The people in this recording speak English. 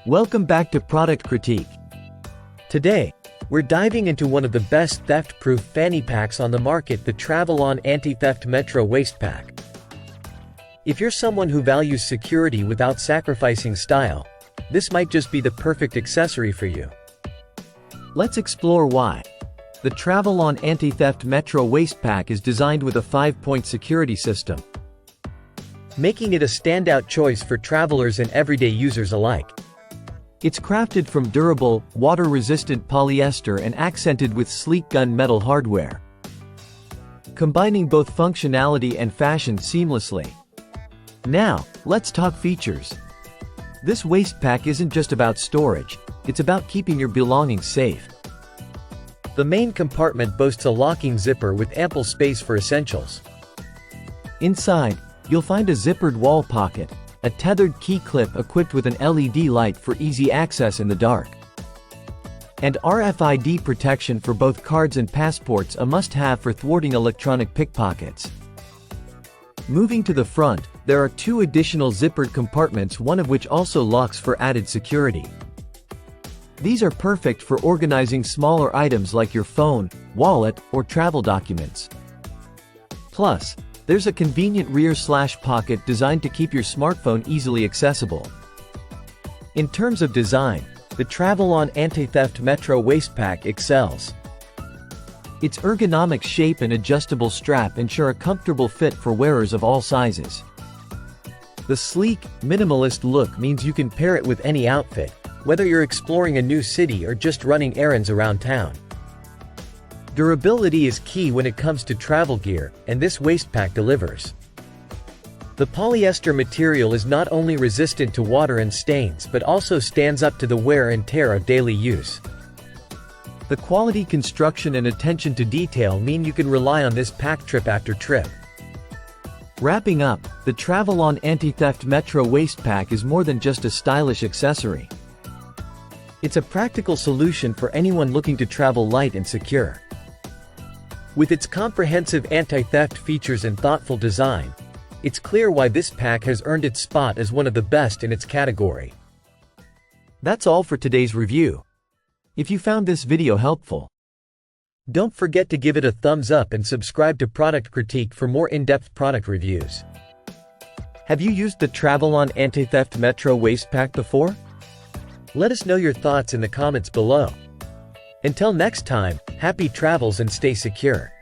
Welcome back to Product Critique. Today, we're diving into one of the best theft-proof fanny packs on the market, the Travelon Anti-Theft Metro Waistpack. If you're someone who values security without sacrificing style, this might just be the perfect accessory for you. Let's explore why. The Travelon Anti-Theft Metro Waistpack is designed with a 5-point security system, making it a standout choice for travelers and everyday users alike. It's crafted from durable, water-resistant polyester and accented with sleek gunmetal hardware, combining both functionality and fashion seamlessly. Now, let's talk features. This waistpack isn't just about storage, it's about keeping your belongings safe. The main compartment boasts a locking zipper with ample space for essentials. Inside, you'll find a zippered wall pocket, a tethered key clip equipped with an LED light for easy access in the dark, and RFID protection for both cards and passports, a must-have for thwarting electronic pickpockets. Moving to the front, there are 2 additional zippered compartments, one of which also locks for added security. These are perfect for organizing smaller items like your phone, wallet, or travel documents. Plus, there's a convenient rear/pocket designed to keep your smartphone easily accessible. In terms of design, the Travelon Anti-Theft Metro Waistpack excels. Its ergonomic shape and adjustable strap ensure a comfortable fit for wearers of all sizes. The sleek, minimalist look means you can pair it with any outfit, whether you're exploring a new city or just running errands around town. Durability is key when it comes to travel gear, and this waistpack delivers. The polyester material is not only resistant to water and stains but also stands up to the wear and tear of daily use. The quality, construction and attention to detail mean you can rely on this pack trip after trip. Wrapping up, the Travelon Anti-Theft Metro Waistpack is more than just a stylish accessory. It's a practical solution for anyone looking to travel light and secure. With its comprehensive anti-theft features and thoughtful design, it's clear why this pack has earned its spot as one of the best in its category. That's all for today's review. If you found this video helpful, don't forget to give it a thumbs up and subscribe to Product Critique for more in-depth product reviews. Have you used the Travelon Anti-Theft Metro Waistpack before? Let us know your thoughts in the comments below. Until next time, happy travels and stay secure.